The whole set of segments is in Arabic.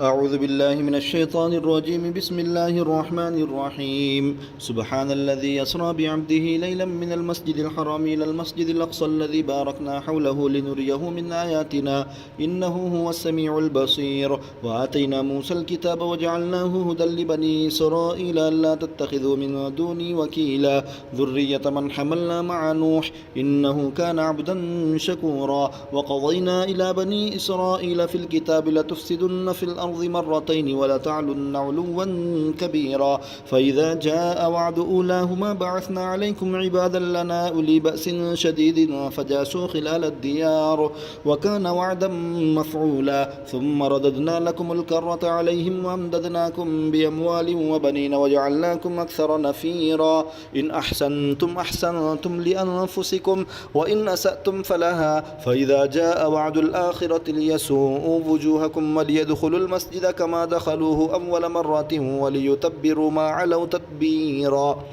أعوذ بالله من الشيطان الرجيم. بسم الله الرحمن الرحيم. سبحان الذي أسرى بعبده ليلا من المسجد الحرام إلى المسجد الأقصى الذي باركنا حوله لنريه من آياتنا إنه هو السميع البصير. وآتينا موسى الكتاب وجعلناه هدى لبني إسرائيل ألا تتخذوا من دوني وكيلا ذرية من حملنا مع نوح إنه كان عبدا شكورا. وقضينا إلى بني إسرائيل في الكتاب لتفسدن في الأرض مرتين ولتعلن علوا كبيرا. فإذا جاء وعد أولاهما بعثنا عليكم عبادا لنا أولي بأس شديد فجاسوا خلال الديار وكان وعدا مفعولا. ثم رددنا لكم الكرة عليهم وأمددناكم بأموال وبنين وجعلناكم أكثر نفيرا. إن أحسنتم أحسنتم لأنفسكم وإن أسأتم فلها. فإذا جاء وعد الآخرة ليسوءوا وجوهكم وليدخلوا المسجد كما دخلوه أول مرة وليتبروا ما علوا تتبيرا.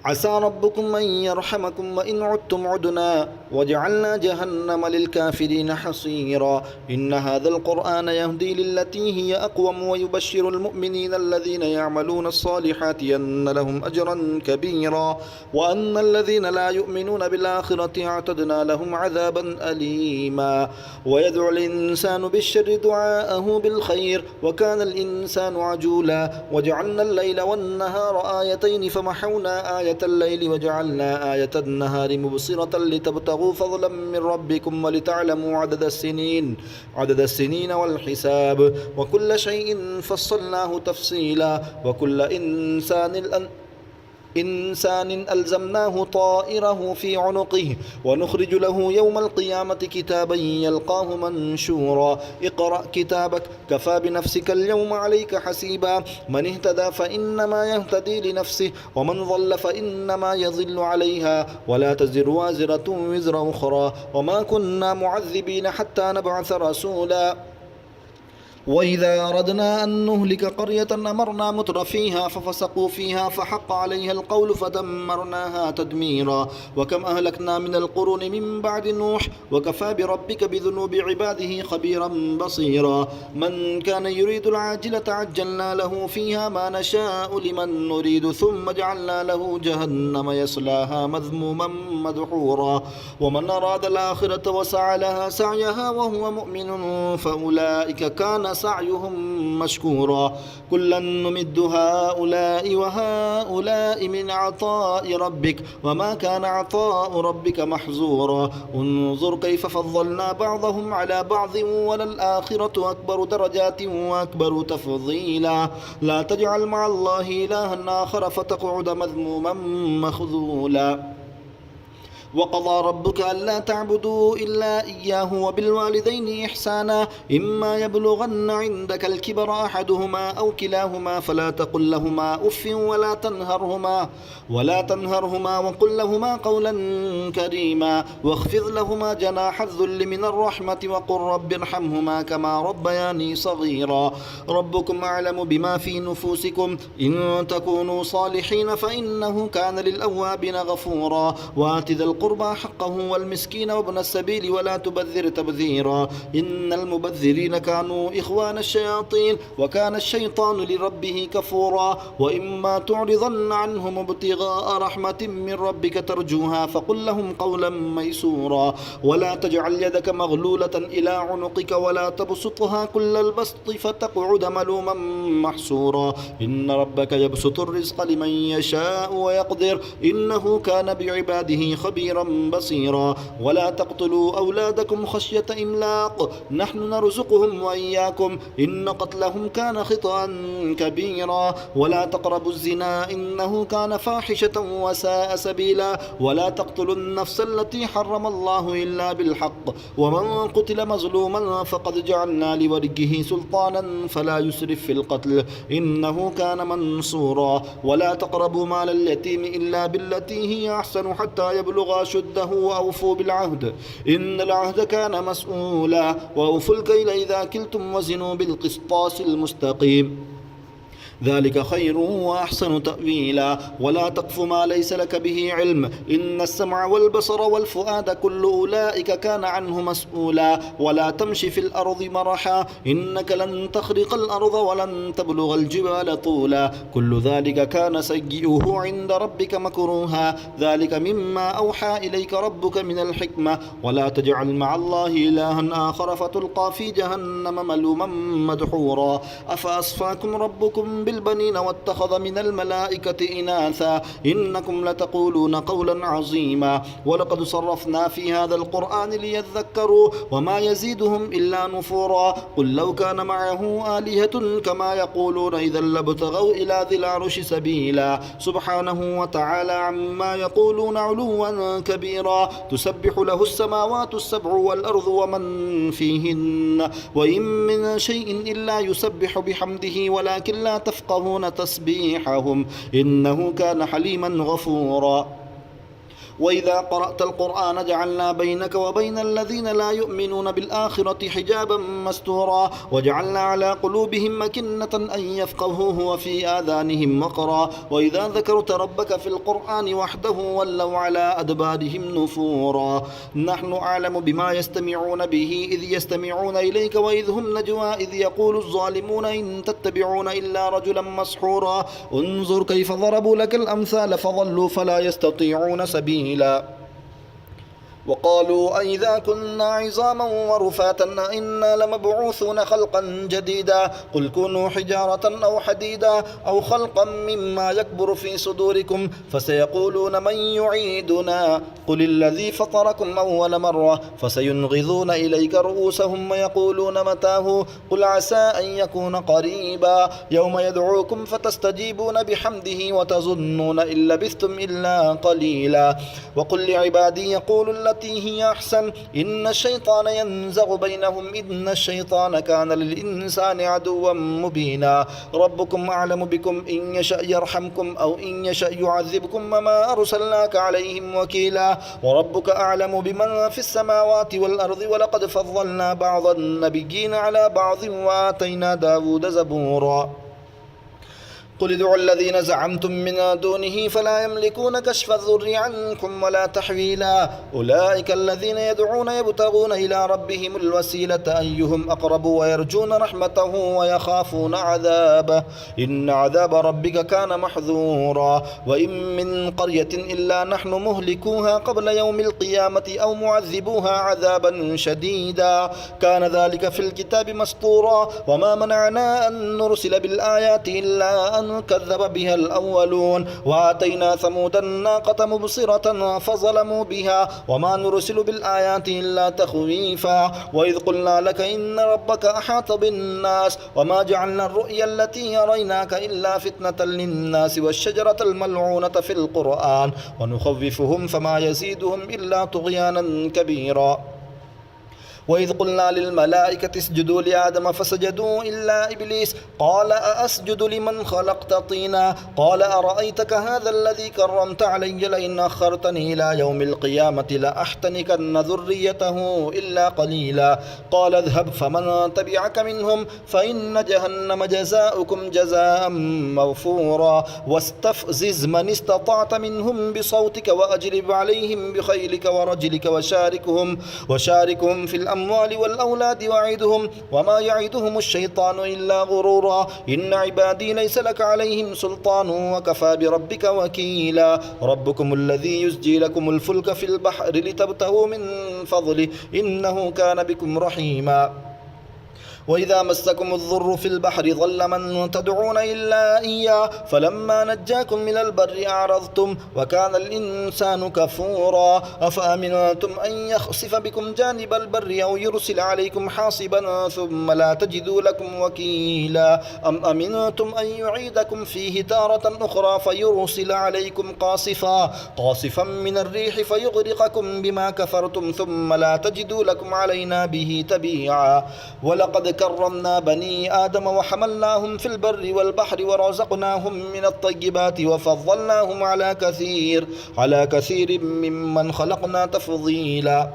عسى ربكم أن يرحمكم وإن عدتم عدنا وجعلنا جهنم للكافرين حصيرا. إن هذا القرآن يهدي للتي هي أقوم ويبشر المؤمنين الذين يعملون الصالحات أن لهم أجرا كبيرا وأن الذين لا يؤمنون بالآخرة اعتدنا لهم عذابا أليما. ويدعو الإنسان بالشر دعاءه بالخير وكان الإنسان عجولا. وجعلنا الليل والنهار آيتين فمحونا آية الليل وجعلنا آية النهار مبصرة لتبتغوا فضلا من ربكم ولتعلموا عدد السنين والحساب وكل شيء فصلناه تفصيلا. وكل إنسان ألزمناه طائره في عنقه ونخرج له يوم القيامة كتابا يلقاه منشورا. اقرأ كتابك كفى بنفسك اليوم عليك حسيبا. من اهتدى فإنما يهتدي لنفسه ومن ضل فإنما يضل عليها ولا تزر وازرة وزر أخرى وما كنا معذبين حتى نبعث رسولا. وإذا أردنا أن نهلك قرية أمرنا متر فيها ففسقوا فيها فحق عليها القول فدمرناها تدميرا. وكم أهلكنا من القرون من بعد نوح وكفى بربك بذنوب عباده خبيرا بصيرا. من كان يريد العاجلة عجلنا له فيها ما نشاء لمن نريد ثم جعلنا له جهنم يصلاها مذموما مدحورا. ومن أراد الآخرة وسعى لها سعيها وهو مؤمن فأولئك كان سعيهم مشكورا. كلا نمد هؤلاء وهؤلاء من عطاء ربك وما كان عطاء ربك محظورا. انظر كيف فضلنا بعضهم على بعض وللآخرة أكبر درجات وأكبر تفضيلا. لا تجعل مع الله إلها آخر فتقعد مذموما مخذولا. وقضى ربك ألا تعبدوا إلا إياه وبالوالدين إحسانا. إما يبلغن عندك الكبر أحدهما أو كلاهما فلا تقل لهما أف ولا تنهرهما وقل لهما قولا كريما واخفض لهما جناح الذل من الرحمة وقل رب ارحمهما كما ربياني صغيرا. ربكم أعلم بما في نفوسكم إن تكونوا صالحين فإنه كان للأوابين غفورا. وآت ذا القربى حقه والمسكين وابن السبيل ولا تبذر تبذيرا. إن المبذرين كانوا إخوان الشياطين وكان الشيطان لربه كفورا. وإما تعرضن عنهم ابتغاء رحمة من ربك ترجوها فقل لهم قولا ميسورا. ولا تجعل يدك مغلولة إلى عنقك ولا تبسطها كل البسط فتقعد ملوما محسورا. إن ربك يبسط الرزق لمن يشاء ويقدر إنه كان بعباده خبيرا بصيرا. ولا تقتلوا أولادكم خشية إملاق نحن نرزقهم وإياكم إن قتلهم كان خطأ كبيرا. ولا تقربوا الزنا إنه كان فاحشة وساء سبيلا. ولا تقتلوا النفس التي حرم الله إلا بالحق ومن قتل مظلوما فقد جعلنا لوليه سلطانا فلا يسرف في القتل إنه كان منصورا. ولا تقربوا مال اليتيم إلا بالتي هي أحسن حتى يبلغ أشده وأوفوا بالعهد إن العهد كان مسؤولا. وأوفوا الكيل إذا كلتم وزنوا بالقسطاس المستقيم. ذلك خير وأحسن تأويلا ولا تقف ما ليس لك به علم إن السمع والبصر والفؤاد كل أولئك كان عنه مسؤولا ولا تمشي في الأرض مرحا إنك لن تخرق الأرض ولن تبلغ الجبال طولا كل ذلك كان سيئه عند ربك مكروها ذلك مما أوحى إليك ربك من الحكمة ولا تجعل مع الله إلها آخر فتلقى في جهنم ملوما مدحورا أفأصفاكم ربكم بالبنين واتخذ من الملائكة إناثا إنكم لتقولون قولا عظيما ولقد صرفنا في هذا القرآن ليذكروا وما يزيدهم إلا نفورا قل لو كان معه آلهة كما يقولون إذا لابتغوا إلى ذي العرش سبيلا سبحانه وتعالى عما يقولون علوا كبيرا تسبح له السماوات السبع والأرض ومن فيهن وإن من شيء إلا يسبح بحمده ولكن لا تفقهون تسبيحهم إنه كان حليما غفورا وإذا قرأت القرآن جعلنا بينك وبين الذين لا يؤمنون بالآخرة حجابا مستورا وجعلنا على قلوبهم أكنة أن يفقهوه وفي آذانهم وقرا وإذا ذكرت ربك في القرآن وحده ولوا على أدبارهم نفورا نحن أعلم بما يستمعون به إذ يستمعون إليك وإذ هم نجوى إذ يقول الظالمون إن تتبعون إلا رجلا مسحورا انظر كيف ضربوا لك الأمثال فضلوا فلا يستطيعون سبيلا وقالوا أئذا كنا عظاما ورفاتا أئنا لمبعوثون خلقا جديدا قل كونوا حجارة أو حديدا أو خلقا مما يكبر في صدوركم فسيقولون من يعيدنا قل الذي فطركم أول مرة فسينغضون إليك رؤوسهم ويقولون متاه قل عسى أن يكون قريبا يوم يدعوكم فتستجيبون بحمده وتظنون إن لبثتم إلا قليلا وقل لعبادي يقولوا التي هي أحسن إن الشيطان ينزغ بينهم إن الشيطان كان للإنسان عدوا مبينا ربكم أعلم بكم إن يشأ يرحمكم أو إن يشأ يعذبكم وما أرسلناك عليهم وكيلا وربك أعلم بمن في السماوات والأرض ولقد فضلنا بعض النبيين على بعض وآتينا داود زبورا قل ادعوا الذين زعمتم من دونه فلا يملكون كشف الضر عنكم ولا تحويلا أولئك الذين يدعون يبتغون إلى ربهم الوسيلة أيهم أقرب ويرجون رحمته ويخافون عذابه إن عذاب ربك كان محذورا وإن من قرية إلا نحن مهلكوها قبل يوم القيامة أو معذبوها عذابا شديدا كان ذلك في الكتاب مسطورا وما منعنا أن نرسل بالآيات إلا أن كذب بها الأولون وآتينا ثمود الناقة مبصرة فظلموا بها وما نرسل بالآيات إلا تخويفا وإذ قلنا لك إن ربك أحاط بالناس وما جعلنا الرؤيا التي يريناك إلا فتنة للناس والشجرة الملعونة في القرآن ونخوفهم فما يزيدهم إلا طغيانا كبيرا وإذ قلنا للملائكة اسجدوا لآدم فسجدوا إلا إبليس قال أأسجد لمن خلقت طينا قال أرأيتك هذا الذي كرمت علي لئن أخرتني إلى يوم القيامة لأحتنكن ذريته إلا قليلا قال اذهب فمن تبعك منهم فإن جهنم جزاؤكم جزاء موفورا واستفزز من استطعت منهم بصوتك وأجلب عليهم بخيلك ورجلك وشاركهم في الأموال والأولاد وعدهم وما يعدهم الشيطان إلا غرورا إن عبادي ليس لك عليهم سلطان وكفى بربك وكيلا ربكم الذي يزجي لكم الفلك في البحر لتبتغوا من فضله إنه كان بكم رحيما وإذا مسكم الضر في البحر ضل من تدعون إلا إياه فلما نجاكم من البر أعرضتم وكان الإنسان كفورا أفأمنتم أن يخسف بكم جانب البر أو يرسل عليكم حاصبا ثم لا تجدوا لكم وكيلا أم أمنتم أن يعيدكم فيه تارة أخرى فيرسل عليكم قاصفا من الريح فيغرقكم بما كفرتم ثم لا تجدوا لكم علينا به تبيعا ولقد كرمنا بني آدم وحملناهم في البر والبحر ورزقناهم من الطيبات وفضلناهم على كثير ممن خلقنا تفضيلا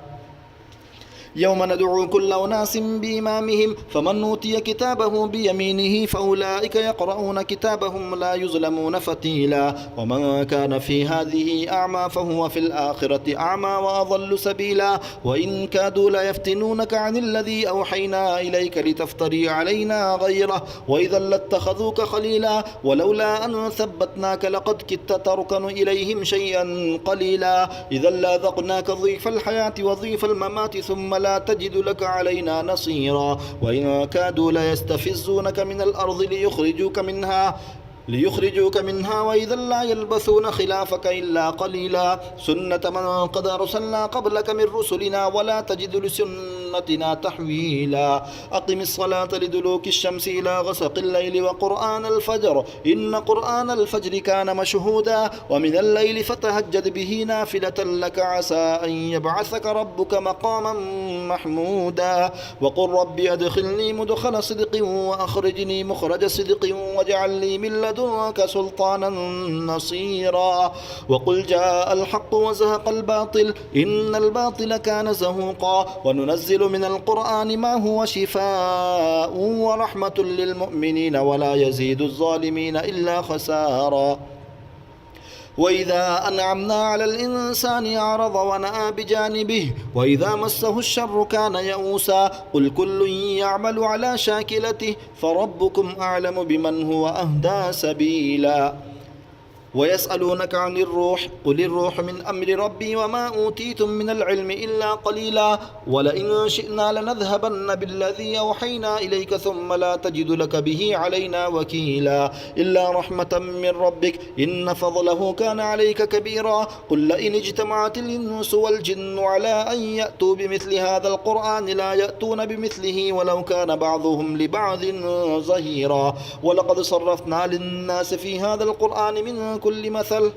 يوم ندعو كل أناس بإمامهم فمن أوتي كتابه بيمينه فأولئك يقرؤون كتابهم لا يظلمون فتيلا ومن كان في هذه أعمى فهو في الآخرة أعمى وأضل سبيلا وإن كادوا ليفتنونك عن الذي أوحينا إليك لتفتري علينا غيره وإذا لاتخذوك خليلا ولولا أن ثبتناك لقد كدت تركن إليهم شيئا قليلا إذا لأذقناك ضيف الحياة وضيف الممات ثم لا تجد لك علينا نصيرا وإن كادوا ليستفزونك من الأرض ليخرجوك منها وإذا لا يلبثون خلافك إلا قليلا سنة من قد أرسلنا قبلك من رسلنا ولا تجد لسنتنا تحويلا أقم الصلاة لدلوك الشمس إلى غسق الليل وقرآن الفجر إن قرآن الفجر كان مشهودا ومن الليل فتهجد به نافلة لك عسى أن يبعثك ربك مقاما محمودا وقل رب أدخلني مدخل صدق وأخرجني مخرج صدق واجعل لي من لدنك سلطانا نصيرا وقل جاء الحق وزهق الباطل إن الباطل كان زهوقا وننزل من القرآن ما هو شفاء ورحمة للمؤمنين ولا يزيد الظالمين إلا خسارا وإذا أنعمنا على الإنسان أعرض ونأى بجانبه وإذا مسه الشر كان يئوسا قل كل يعمل على شاكلته فربكم أعلم بمن هو أهدى سبيلا ويسألونك عن الروح قل الروح من أمر ربي وما أوتيتم من العلم إلا قليلا ولئن شئنا لنذهبن بالذي أوحينا إليك ثم لا تجد لك به علينا وكيلا إلا رحمة من ربك إن فضله كان عليك كبيرا قل لئن اجتمعت الإنس والجن على أن يأتوا بمثل هذا القرآن لا يأتون بمثله ولو كان بعضهم لبعض ظهيرا ولقد صرفنا للناس في هذا القرآن من كل مثل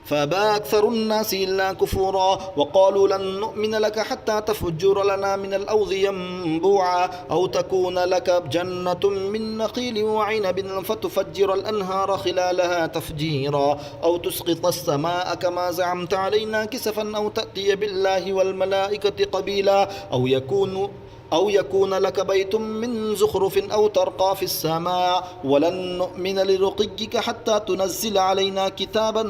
فأبى أكثر الناس إلا كفورا وقالوا لن نؤمن لك حتى تفجر لنا من الأرض ينبوعا أو تكون لك جنة من نخيل وعنب فتفجر الأنهار خلالها تفجيرا أو تسقط السماء كما زعمت علينا كسفا أو تأتي بالله والملائكة قبيلا أو يكون لك بيت من زخرف أو ترقى في السماء ولن نؤمن لرقيك حتى تنزل علينا كتابا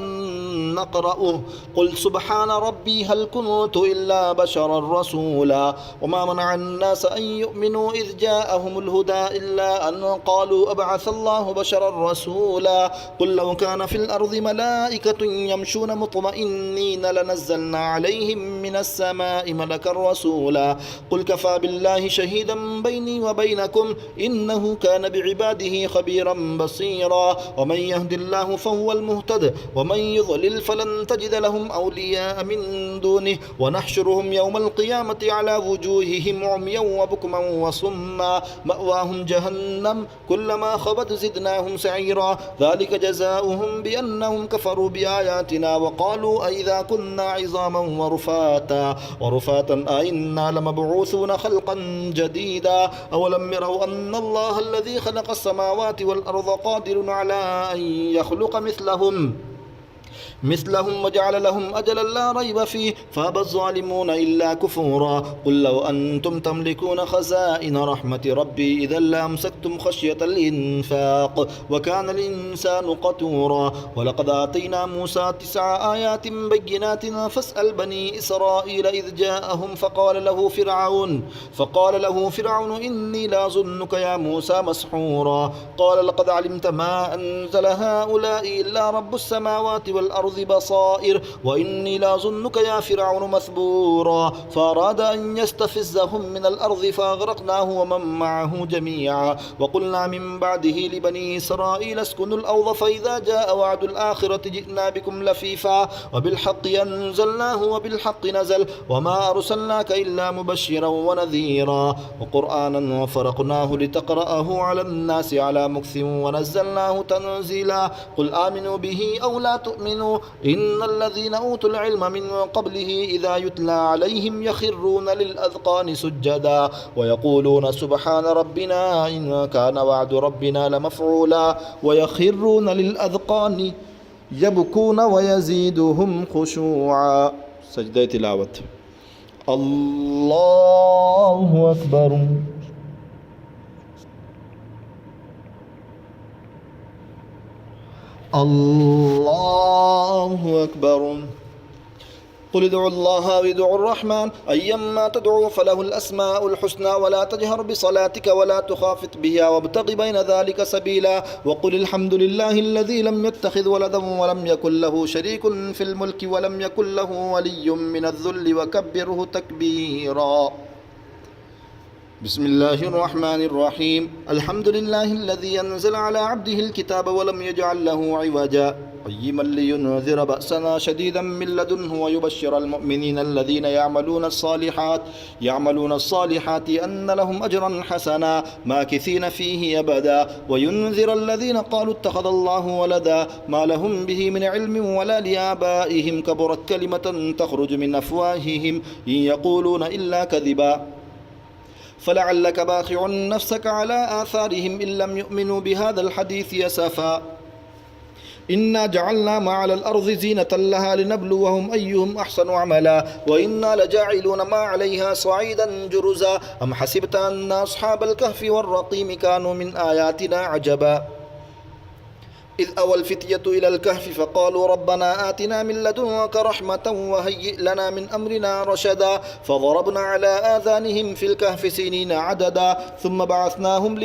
نقرأه قل سبحان ربي هل كنت إلا بشرا رسولا وما منع الناس أن يؤمنوا إذ جاءهم الهدى إلا أن قالوا أبعث الله بشرا رسولا قل لو كان في الأرض ملائكة يمشون مطمئنين لنزلنا عليهم من السماء ملكا رسولا قل كفى بالله شهيدا بيني وبينكم إنه كان بعباده خبيرا بصيرا ومن يهد الله فهو المهتد ومن يضلل فلن تجد لهم أولياء من دونه ونحشرهم يوم القيامة على وجوههم عميا وبكما وصما مأواهم جهنم كلما خبت زدناهم سعيرا ذلك جزاؤهم بأنهم كفروا بآياتنا وقالوا أئذا كنا عظاما ورفاتا أئنا لمبعوثون خلقا جديدا أولم يروا أن الله الذي خلق السماوات والأرض قادر على أن يخلق مثلهم وجعل لهم أجلا لا ريب فيه فأبى الظالمون إلا كفورا قل لو أنتم تملكون خزائن رحمة ربي إذا لأمسكتم خشية الإنفاق وكان الإنسان قتورا ولقد آتينا موسى 9 آيات بينات فاسأل بني إسرائيل إذ جاءهم فقال له فرعون إني لأظنك يا موسى مسحورا قال لقد علمت ما أنزل هؤلاء إلا رب السماوات والأرض بصائر وإني لأظنك يا فرعون مثبورا فأراد أن يستفزهم من الأرض فأغرقناه ومن معه جميعا وقلنا من بعده لبني إسرائيل اسكنوا الأرض فإذا جاء وعد الآخرة جئنا بكم لفيفا وبالحق أنزلناه وبالحق نزل وما أرسلناك إلا مبشرا ونذيرا وقرآنا فرقناه لتقرأه على الناس على مكث ونزلناه تنزيلا قل آمنوا به أو لا تؤمنوا إن الذين أوتوا العلم من قبله إذا يتلى عليهم يخرون للأذقان سجدا ويقولون سبحان ربنا إن كان وعد ربنا لمفعولا ويخرون للأذقان يبكون ويزيدهم خشوعا. سجدة تلاوة. الله أكبر. الله أكبر. قل ادعوا الله أو ادعوا الرحمن أيما تدعوا فله الأسماء الحسنى ولا تجهر بصلاتك ولا تخافت بها وابتغ بين ذلك سبيلا وقل الحمد لله الذي لم يتخذ ولدا ولم يكن له شريك في الملك ولم يكن له ولي من الذل وكبره تكبيرا. بسم الله الرحمن الرحيم. الحمد لله الذي أنزل على عبده الكتاب ولم يجعل له عوجا قيما لينذر بأسنا شديدا من لدنه ويبشر المؤمنين الذين يعملون الصالحات أن لهم أجرا حسنا ماكثين فيه أبدا وينذر الذين قالوا اتخذ الله ولدا ما لهم به من علم ولا لآبائهم كبرت كلمة تخرج من أفواههم إن يقولون إلا كذبا فلعلك باخع نفسك على آثارهم إن لم يؤمنوا بهذا الحديث أسفا إنا جعلنا ما على الأرض زينة لها لنبلوهم أيهم أحسن عملا وإنا لجاعلون ما عليها صعيدا جرزا أم حسبت أن أصحاب الكهف والرقيم كانوا من آياتنا عجبا إذ أوى الفتية إلى الكهف فقالوا ربنا آتنا من لدنك رحمة وهيئ لنا من أمرنا رشدا فضربنا على آذانهم في الكهف سنين عددا ثم بعثناهم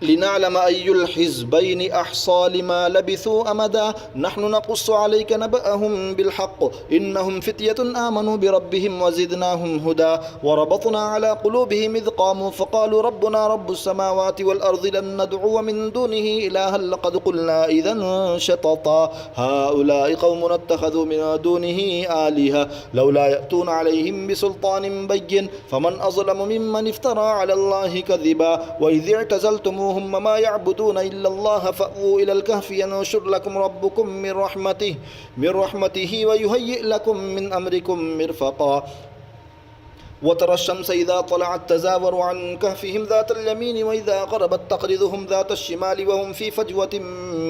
لنعلم أي الحزبين أحصى لما لبثوا أمدا نحن نقص عليك نبأهم بالحق إنهم فتية آمنوا بربهم وزدناهم هدى وربطنا على قلوبهم إذ قاموا فقالوا ربنا رب السماوات والأرض لن ندعو من دونه إلها لقد قلنا إذا شططا هؤلاء قوم اتخذوا من دونه آلهة لولا يأتون عليهم بسلطان بين فمن أظلم ممن افترى على الله كذبا وإذ اعتزلتموهم وما يعبدون إلا الله فأووا إلى الكهف ينشر لكم ربكم من رحمته ويهيئ لكم من أمركم مرفقا وترى الشمس إذا طلعت تزاور عن كهفهم ذات اليمين وإذا غربت تقرضهم ذات الشمال وهم في فجوة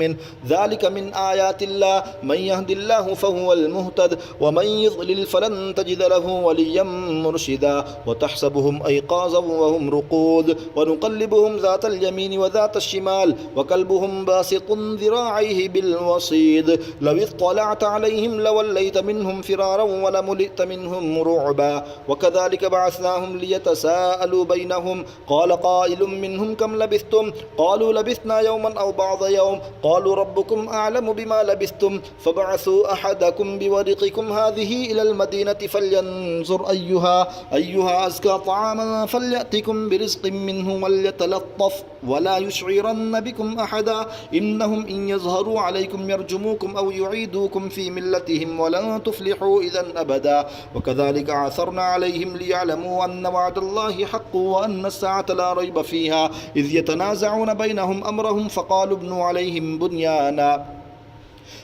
منه ذلك من آيات الله من يهد الله فهو المهتد ومن يضلل فلن تجد له وليا مرشدا وتحسبهم أيقاظا وهم رقود ونقلبهم ذات اليمين وذات الشمال وكلبهم باسط ذراعيه بالوصيد لو اطلعت عليهم لوليت منهم فرارا ولملئت منهم رعبا وكذلك بعثناهم ليتساءلوا بينهم قال قائل منهم كم لبثتم قالوا لبثنا يوما أو بعض يوم قالوا ربكم أعلم بما لبثتم فبعثوا أحدكم بورقكم هذه إلى المدينة فلينظر أيها أزكى طعاما فليأتكم برزق منه وليتلطف ولا يشعرن بكم أحدا إنهم إن يظهروا عليكم يرجموكم أو يعيدوكم في ملتهم ولن تفلحوا إذا أبدا وكذلك عثرنا عليهم ليعلموا أن وعد الله حق وأن الساعة لا ريب فيها إذ يتنازعون بينهم أمرهم فقالوا ابنوا عليهم بنيانا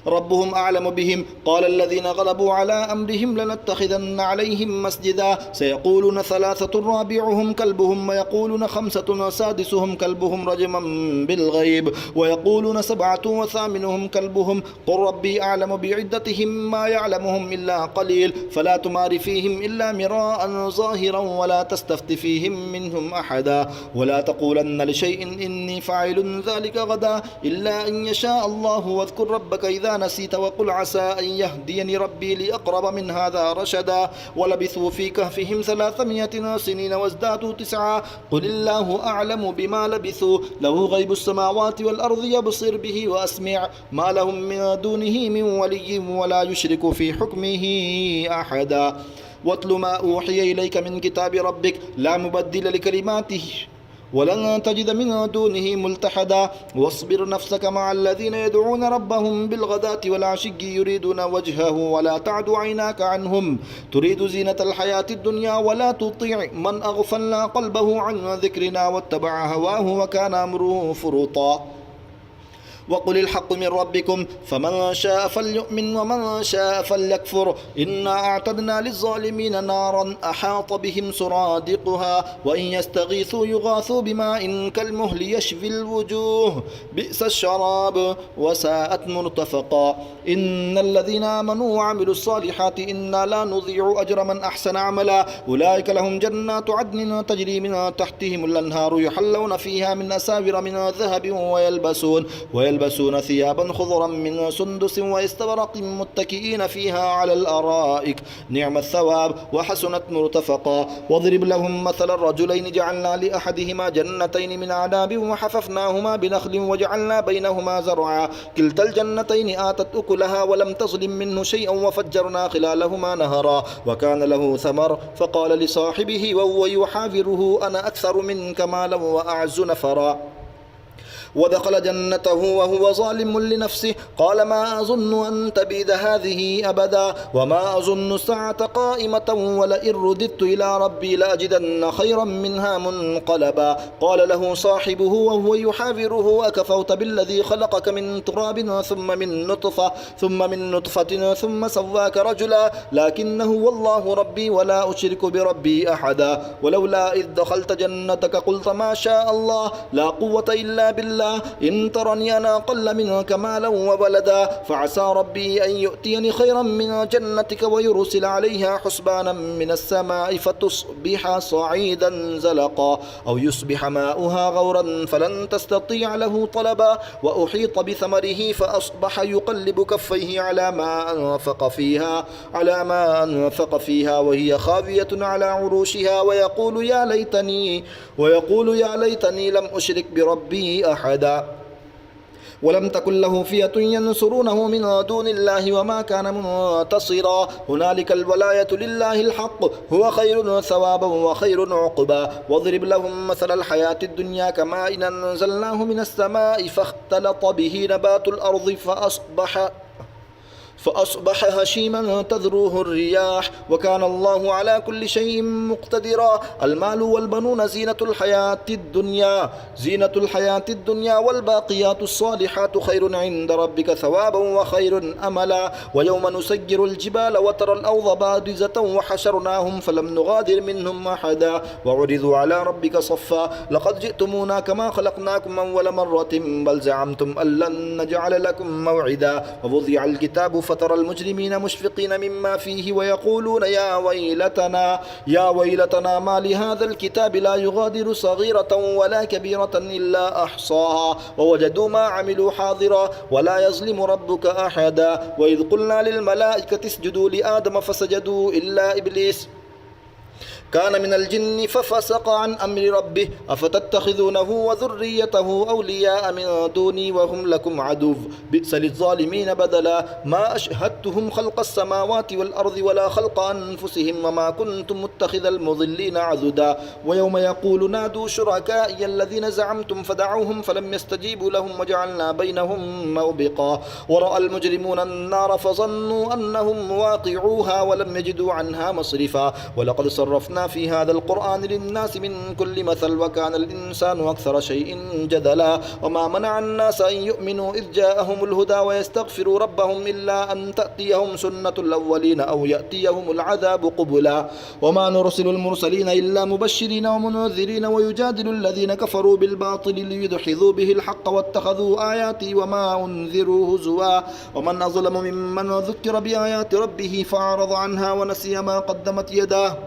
ربهم أعلم بهم قال الذين غلبوا على أمرهم لنتخذن عليهم مسجدا سيقولون ثلاثة رابعهم كلبهم ويقولون خمسة سادسهم كلبهم رجما بالغيب ويقولون سبعة وثامنهم كلبهم قل ربي أعلم بعدتهم ما يعلمهم إلا قليل فلا تمار فيهم إلا مراء ظاهرا ولا تستفت فيهم منهم أحدا ولا تقولن لشيء إني فاعل ذلك غدا إلا أن يشاء الله واذكر ربك إذا نسيت وقل عسى أن يهديني ربي لأقرب من هذا رشدا ولبثوا في كهفهم 300 سنين وازدادوا 9 قل الله أعلم بما لبثوا له غيب السماوات والأرض يبصر به وأسمع ما لهم من دونه من ولي ولا يشرك في حكمه أحدا واتل ما أوحي إليك من كتاب ربك لا مبدل لكلماته ولن تجد من دونه ملتحدا واصبر نفسك مع الذين يدعون ربهم بالغداة والعشي يريدون وجهه ولا تعد عيناك عنهم تريد زينة الحياة الدنيا ولا تطيع من أغفلنا قلبه عن ذكرنا واتبع هواه وكان أمره فرطا وقل الحق من ربكم فمن شاء فليؤمن ومن شاء فليكفر إنا أعتدنا للظالمين نارا أحاط بهم سرادقها وإن يستغيثوا يغاثوا بماء كالمهل يشفي الوجوه بئس الشراب وساءت مرتفقا إن الذين آمنوا وعملوا الصالحات إنا لا نضيع أجر من أحسن عملا أولئك لهم جنات عدن تجري من تحتهم الأنهار يحلون فيها من أساور من ذهب ويلبسون ثيابا خضرا من سندس واستبرق متكئين فيها على الأرائك نعم الثواب وحسنت مرتفقا واضرب لهم مثل الرجلين جعلنا لأحدهما جنتين من أعناب وحففناهما بنخل وجعلنا بينهما زرعا كلتا الجنتين آتت أكلها ولم تظلم منه شيئا وفجرنا خلالهما نهرا وكان له ثمر فقال لصاحبه وهو يحاوره أنا أكثر منك مالا وأعز نفرا ودخل جنته وهو ظالم لنفسه قال ما أظن أن تبيد هذه أبدا وما أظن الساعة قائمة ولئن رددت إلى ربي لأجدن خيرا منها منقلبا قال له صاحبه وهو يحاوره أكفرت بالذي خلقك من تراب ثم من نطفة ثم سواك رجلا لكنه والله ربي ولا أشرك بربي أحدا ولولا إذ دخلت جنتك قلت ما شاء الله لا قوة إلا بالله إن ترني أنا أقل منك مالا وولدا فعسى ربي أن يؤتيني خيرا من جنتك ويرسل عليها حسبانا من السماء فتصبح صعيدا زلقا أو يصبح ماؤها غورا فلن تستطيع له طلبا وأحيط بثمره فأصبح يقلب كفيه على ما أنفق فيها وهي خاوية على عروشها ويقول يا ليتني لم أشرك بربي أحدا ولم تكن له فئة ينصرونه من دون الله وما كان منتصرا هنالك الولاية لله الحق هو خير ثوابا وخير عقبا واضرب لهم مثل الحياة الدنيا كماء إن أنزلناه من السماء فاختلط به نبات الأرض فأصبح هشيما تذروه الرياح وكان الله على كل شيء مقتدرا المال والبنون زينة الحياة الدنيا والباقيات الصالحات خير عند ربك ثوابا وخير أملا ويوم نسير الجبال وترى الأرض بارزة وحشرناهم فلم نغادر منهم أحدا وعرضوا على ربك صفا لقد جئتمونا كما خلقناكم أول مرة بل زعمتم أن لن نجعل لكم موعدا ووضع الكتاب فترى المجرمين مشفقين مما فيه ويقولون يا ويلتنا ما لهذا الكتاب لا يغادر صغيرة ولا كبيرة إلا أحصاها ووجدوا ما عملوا حاضرا ولا يظلم ربك أحدا وإذ قلنا للملائكة اسجدوا لآدم فسجدوا إلا إبليس كان من الجن ففسق عن أمر ربه أفتتخذونه وذريته أولياء من دوني وهم لكم عدو بئس للظالمين بدلا ما أشهدتهم خلق السماوات والأرض ولا خلق أنفسهم وما كنتم متخذ المضلين عضدا ويوم يقول نادوا شركائي الذين زعمتم فدعوهم فلم يستجيبوا لهم وجعلنا بينهم موبقا ورأى المجرمون النار فظنوا أنهم واقعوها ولم يجدوا عنها مصرفا ولقد صرفنا في هذا القرآن للناس من كل مثل وكان الإنسان أكثر شيء جدلا وما منع الناس أن يؤمنوا إذ جاءهم الهدى ويستغفروا ربهم إلا أن تأتيهم سنة الأولين أو يأتيهم العذاب قبلا وما نرسل المرسلين إلا مبشرين ومنذرين ويجادل الذين كفروا بالباطل ليدحضوا به الحق واتخذوا آياتي وما أنذروا هزوا ومن أظلم ممن ذكر بآيات ربه فأعرض عنها ونسي ما قدمت يداه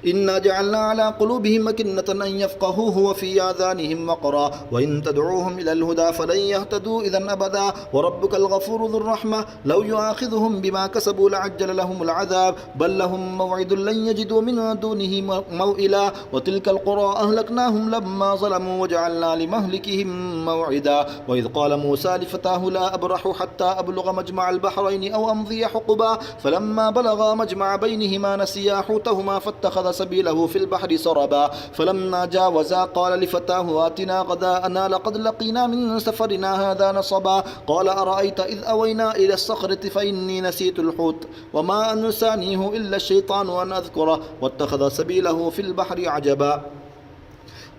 إنا جعلنا على قلوبهم أكنة أن يفقهوه وفي آذانهم وقرا وإن تدعوهم إلى الهدى فلن يهتدوا إذا أبدا وربك الغفور ذو الرحمة لو يؤاخذهم بما كسبوا لعجل لهم العذاب بل لهم موعد لن يجدوا من دونه موئلا وتلك القرى أهلكناهم لما ظلموا وجعلنا لمهلكهم موعدا وإذ قال موسى لفتاه لا أبرح حتى أبلغ مجمع البحرين أو أمضي حقبا فلما بلغا مجمع بينهما نسيا حوتهما فاتخذ سبيله في البحر سربا فلما جاوزا قال لفتاه آتنا غداءنا لقد لقينا من سفرنا هذا نصبا قال أرأيت إذ أوينا إلى الصخرة فإني نسيت الحوت وما أنسانيه إلا الشيطان أن أذكره واتخذ سبيله في البحر عجبا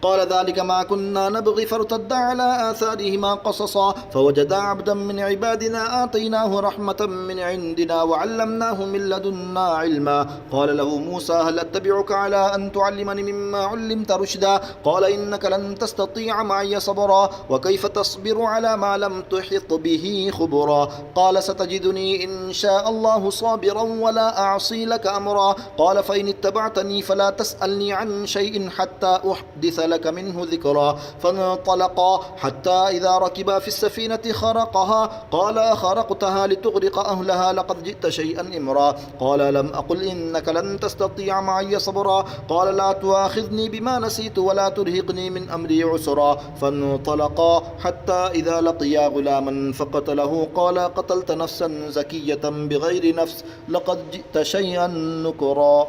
قال ذلك ما كنا نبغي فارتدا على آثارهما قصصا فوجدا عبدا من عبادنا آتيناه رحمة من عندنا وعلمناه من لدنا علما. قال له موسى هل أتبعك على أن تعلمني مما علمت رشدا؟ قال إنك لن تستطيع معي صبرا وكيف تصبر على ما لم تحط به خبرا. قال ستجدني إن شاء الله صابرا ولا أعصي لك أمرا. قال فإن اتبعتني فلا تسألني عن شيء حتى أحدث لك منه ذكرا. فانطلقا حتى إذا ركبا في السفينة خرقها قال خرقتها لتغرق أهلها لقد جئت شيئا إمرا. قال لم أقل إنك لن تستطيع معي صبرا. قال لا تؤاخذني بما نسيت ولا ترهقني من أمري عسرا. فانطلقا حتى إذا لقيا غلاما فقتله قال قتلت نفسا زكية بغير نفس لقد جئت شيئا نكرا.